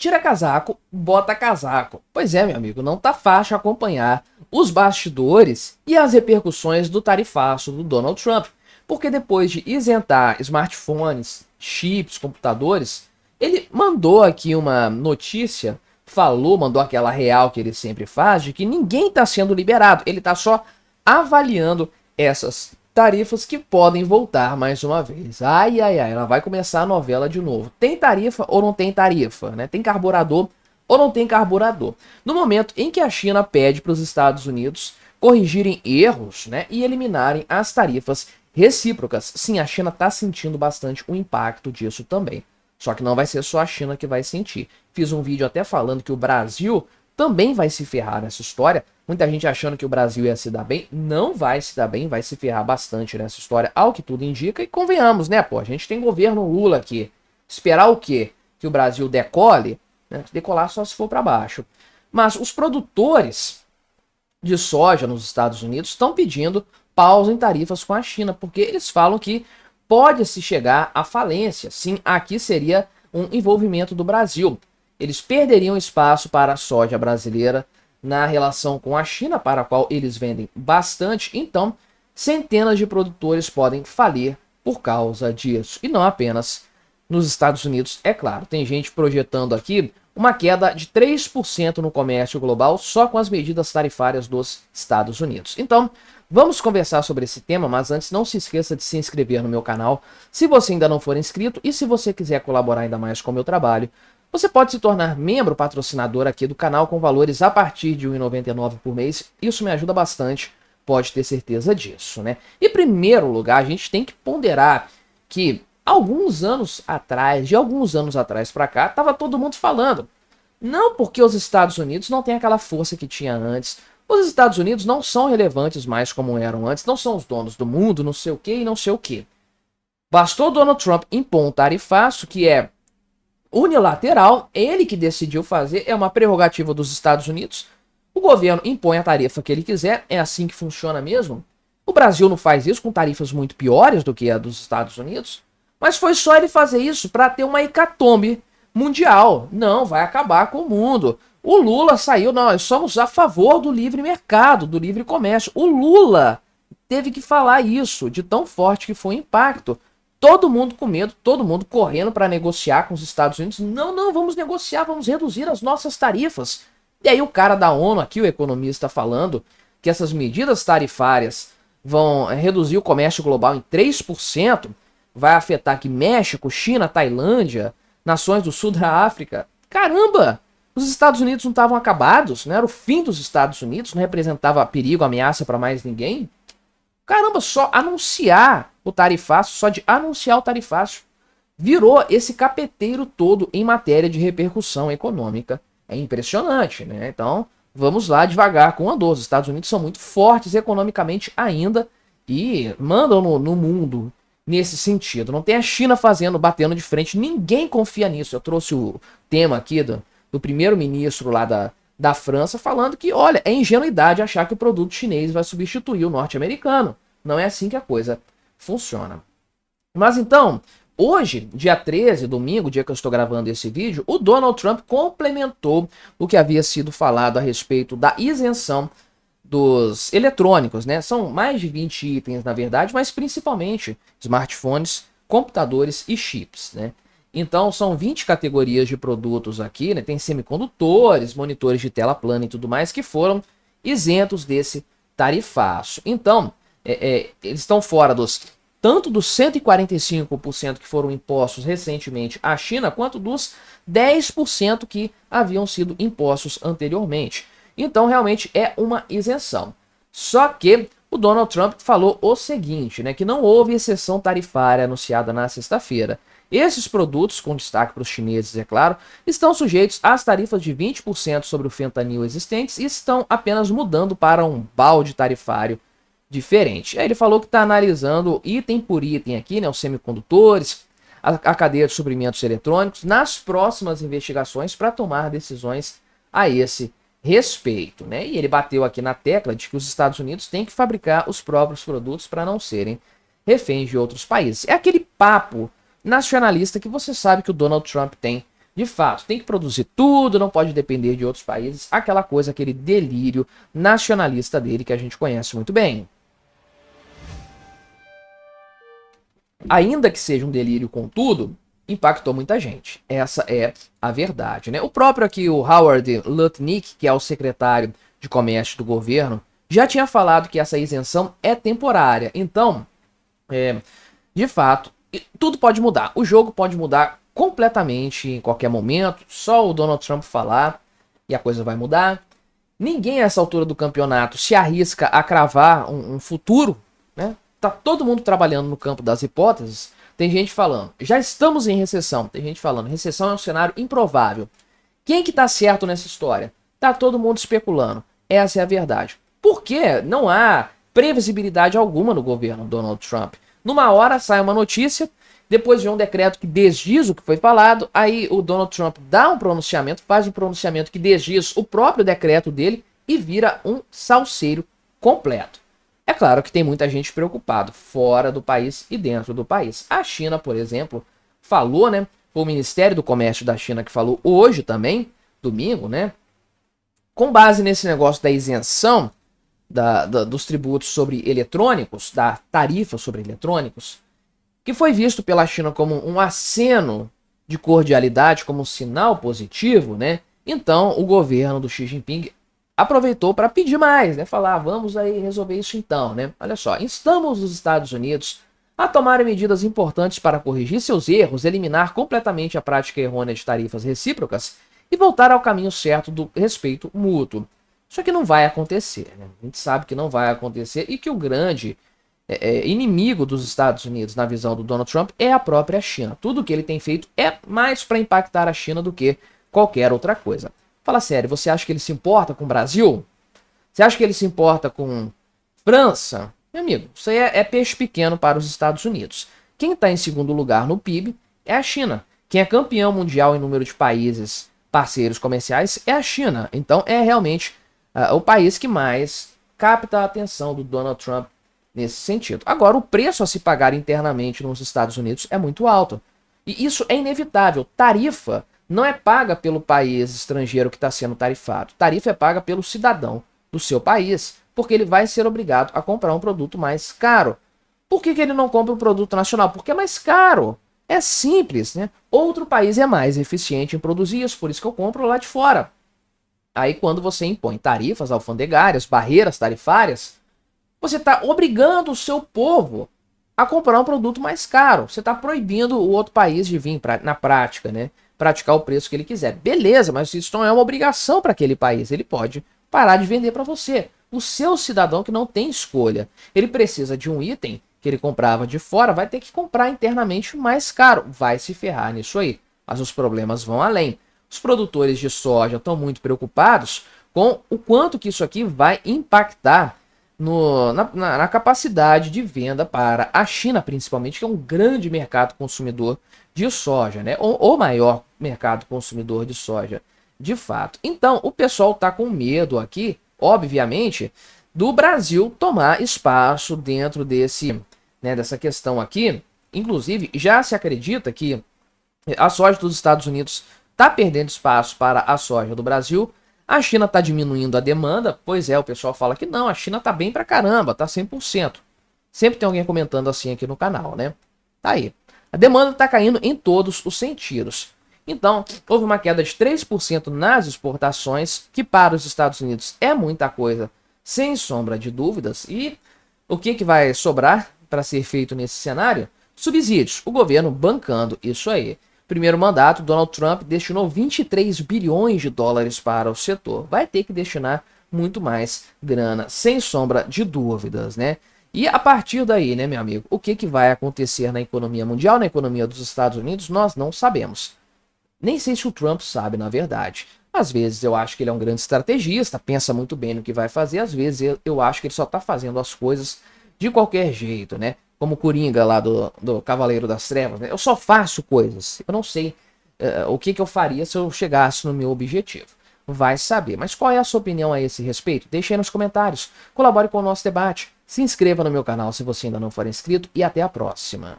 tira casaco, bota casaco. Pois é, meu amigo, não tá fácil acompanhar os bastidores e as repercussões do tarifaço do Donald Trump. Porque depois de isentar smartphones, chips, computadores, ele mandou aqui uma notícia, mandou aquela real que ele sempre faz, de que ninguém está sendo liberado. Ele está só avaliando essas tarifas que podem voltar mais uma vez. Ai, ai, ai, ela vai começar a novela de novo. Tem tarifa ou não tem tarifa, né? Tem carburador ou não tem carburador? No momento em que a China pede para os Estados Unidos corrigirem erros, né, e eliminarem as tarifas recíprocas. Sim, a China está sentindo bastante o impacto disso também. Só que não vai ser só a China que vai sentir. Fiz um vídeo até falando que o Brasil também vai se ferrar nessa história. Muita gente achando que o Brasil ia se dar bem. Não vai se dar bem, vai se ferrar bastante nessa história, ao que tudo indica. E convenhamos, né, pô? A gente tem governo Lula aqui. Esperar o quê? Que o Brasil decole? Né? Decolar só se for para baixo. Mas os produtores de soja nos Estados Unidos estão pedindo pausa em tarifas com a China, porque eles falam que pode-se chegar à falência. Sim, aqui seria um envolvimento do Brasil. Eles perderiam espaço para a soja brasileira na relação com a China, para a qual eles vendem bastante. Então, centenas de produtores podem falir por causa disso. E não apenas nos Estados Unidos, é claro. Tem gente projetando aqui uma queda de 3% no comércio global só com as medidas tarifárias dos Estados Unidos. Então, vamos conversar sobre esse tema, mas antes não se esqueça de se inscrever no meu canal se você ainda não for inscrito, e se você quiser colaborar ainda mais com o meu trabalho, você pode se tornar membro patrocinador aqui do canal com valores a partir de R$ 1,99 por mês. Isso me ajuda bastante, pode ter certeza disso, né? Em primeiro lugar, a gente tem que ponderar que de alguns anos atrás para cá, tava todo mundo falando. Não porque os Estados Unidos não têm aquela força que tinha antes. Os Estados Unidos não são relevantes mais como eram antes, não são os donos do mundo, não sei o que e não sei o que. Bastou Donald Trump impor um tarifaço que é unilateral, ele que decidiu fazer, é uma prerrogativa dos Estados Unidos. O governo impõe a tarifa que ele quiser, é assim que funciona mesmo. O Brasil não faz isso com tarifas muito piores do que a dos Estados Unidos, mas foi só ele fazer isso para ter uma hecatombe mundial. Não, vai acabar com o mundo. O Lula saiu, nós somos a favor do livre mercado, do livre comércio. O Lula teve que falar isso, de tão forte que foi o impacto. Todo mundo com medo, todo mundo correndo para negociar com os Estados Unidos. Não, vamos negociar, vamos reduzir as nossas tarifas. E aí o cara da ONU, aqui o economista falando que essas medidas tarifárias vão reduzir o comércio global em 3%, vai afetar aqui México, China, Tailândia, nações do sul da África. Caramba! Os Estados Unidos não estavam acabados, não era o fim dos Estados Unidos, não representava perigo, ameaça para mais ninguém. Caramba, só anunciar o tarifaço, só de anunciar o tarifaço, virou esse capeteiro todo em matéria de repercussão econômica. É impressionante, né? Então, vamos lá devagar com a dor. Os Estados Unidos são muito fortes economicamente ainda e mandam no mundo nesse sentido. Não tem a China batendo de frente, ninguém confia nisso. Eu trouxe o tema aqui do primeiro-ministro lá da França falando que, olha, é ingenuidade achar que o produto chinês vai substituir o norte-americano. Não é assim que a coisa funciona. Mas então, hoje, dia 13, domingo, dia que eu estou gravando esse vídeo, o Donald Trump complementou o que havia sido falado a respeito da isenção dos eletrônicos, né? São mais de 20 itens, na verdade, mas principalmente smartphones, computadores e chips, né? Então, são 20 categorias de produtos aqui, né? Tem semicondutores, monitores de tela plana e tudo mais, que foram isentos desse tarifaço. Então, eles estão fora tanto dos 145% que foram impostos recentemente à China, quanto dos 10% que haviam sido impostos anteriormente. Então, realmente é uma isenção. Só que o Donald Trump falou o seguinte, né? Que não houve exceção tarifária anunciada na sexta-feira. Esses produtos, com destaque para os chineses, é claro, estão sujeitos às tarifas de 20% sobre o fentanil existentes e estão apenas mudando para um balde tarifário diferente. Aí ele falou que está analisando item por item aqui, né, os semicondutores, a cadeia de suprimentos eletrônicos, nas próximas investigações para tomar decisões a esse respeito, né? E ele bateu aqui na tecla de que os Estados Unidos têm que fabricar os próprios produtos para não serem reféns de outros países. É aquele papo nacionalista que você sabe que o Donald Trump tem De fato, tem que produzir tudo, não pode depender de outros países, aquela coisa, aquele delírio nacionalista dele que a gente conhece muito bem. Ainda que seja um delírio com tudo, impactou muita gente. Essa é a verdade, né? O próprio aqui, o Howard Lutnick, que é o secretário de comércio do governo, já tinha falado que essa isenção é temporária. Então, de fato, tudo pode mudar. O jogo pode mudar completamente em qualquer momento. Só o Donald Trump falar e a coisa vai mudar. Ninguém a essa altura do campeonato se arrisca a cravar um futuro, né? Tá todo mundo trabalhando no campo das hipóteses. Tem gente falando, já estamos em recessão. Tem gente falando, recessão é um cenário improvável. Quem que tá certo nessa história? Tá todo mundo especulando. Essa é a verdade. Por quê? Não há previsibilidade alguma no governo Donald Trump. Numa hora sai uma notícia, depois vem um decreto que desdiz o que foi falado, aí o Donald Trump dá um pronunciamento, faz um pronunciamento que desdiz o próprio decreto dele e vira um salseiro completo. É claro que tem muita gente preocupada fora do país e dentro do país. A China, por exemplo, falou, né? Foi o Ministério do Comércio da China que falou hoje também, domingo, né? Com base nesse negócio da isenção dos tributos sobre eletrônicos, da tarifa sobre eletrônicos, que foi visto pela China como um aceno de cordialidade, como um sinal positivo, né? Então, o governo do Xi Jinping aproveitou para pedir mais, né? Falar, vamos aí resolver isso então, né? Olha só, instamos os Estados Unidos a tomarem medidas importantes para corrigir seus erros, eliminar completamente a prática errônea de tarifas recíprocas e voltar ao caminho certo do respeito mútuo. Só que não vai acontecer, né? A gente sabe que não vai acontecer e que o grande inimigo dos Estados Unidos, na visão do Donald Trump, é a própria China. Tudo que ele tem feito é mais para impactar a China do que qualquer outra coisa. Fala sério, você acha que ele se importa com o Brasil? Você acha que ele se importa com França? Meu amigo, isso aí é peixe pequeno para os Estados Unidos. Quem está em segundo lugar no PIB é a China. Quem é campeão mundial em número de países parceiros comerciais é a China. Então é realmente o país que mais capta a atenção do Donald Trump nesse sentido. Agora, o preço a se pagar internamente nos Estados Unidos é muito alto. E isso é inevitável. Tarifa não é paga pelo país estrangeiro que está sendo tarifado. Tarifa é paga pelo cidadão do seu país, porque ele vai ser obrigado a comprar um produto mais caro. Por que ele não compra um produto nacional? Porque é mais caro. É simples, né? Outro país é mais eficiente em produzir isso, por isso que eu compro lá de fora. Aí quando você impõe tarifas alfandegárias, barreiras tarifárias, você está obrigando o seu povo a comprar um produto mais caro. Você está proibindo o outro país de vir na prática, né? Praticar o preço que ele quiser. Beleza, mas isso não é uma obrigação para aquele país. Ele pode parar de vender para você. O seu cidadão que não tem escolha. Ele precisa de um item que ele comprava de fora, vai ter que comprar internamente mais caro. Vai se ferrar nisso aí. Mas os problemas vão além. Os produtores de soja estão muito preocupados com o quanto que isso aqui vai impactar na capacidade de venda para a China, principalmente, que é um grande mercado consumidor de soja, né? O maior mercado consumidor de soja, de fato. Então, o pessoal está com medo aqui, obviamente, do Brasil tomar espaço dentro dessa questão aqui. Inclusive, já se acredita que a soja dos Estados Unidos está perdendo espaço para a soja do Brasil. A China está diminuindo a demanda. Pois é, o pessoal fala que não, a China está bem pra caramba, está 100%. Sempre tem alguém comentando assim aqui no canal, né? Tá aí. A demanda está caindo em todos os sentidos. Então, houve uma queda de 3% nas exportações, que para os Estados Unidos é muita coisa, sem sombra de dúvidas. E o que vai sobrar para ser feito nesse cenário? Subsídios. O governo bancando isso aí. Primeiro mandato, Donald Trump destinou 23 bilhões de dólares para o setor. Vai ter que destinar muito mais grana, sem sombra de dúvidas, né? E a partir daí, né, meu amigo, o que vai acontecer na economia mundial, na economia dos Estados Unidos, nós não sabemos. Nem sei se o Trump sabe, na verdade. Às vezes eu acho que ele é um grande estrategista, pensa muito bem no que vai fazer. Às vezes eu acho que ele só está fazendo as coisas de qualquer jeito, né? Como o Coringa lá do Cavaleiro das Trevas, né? Eu só faço coisas. Eu não sei o que eu faria se eu chegasse no meu objetivo. Vai saber. Mas qual é a sua opinião a esse respeito? Deixe aí nos comentários. Colabore com o nosso debate. Se inscreva no meu canal se você ainda não for inscrito. E até a próxima.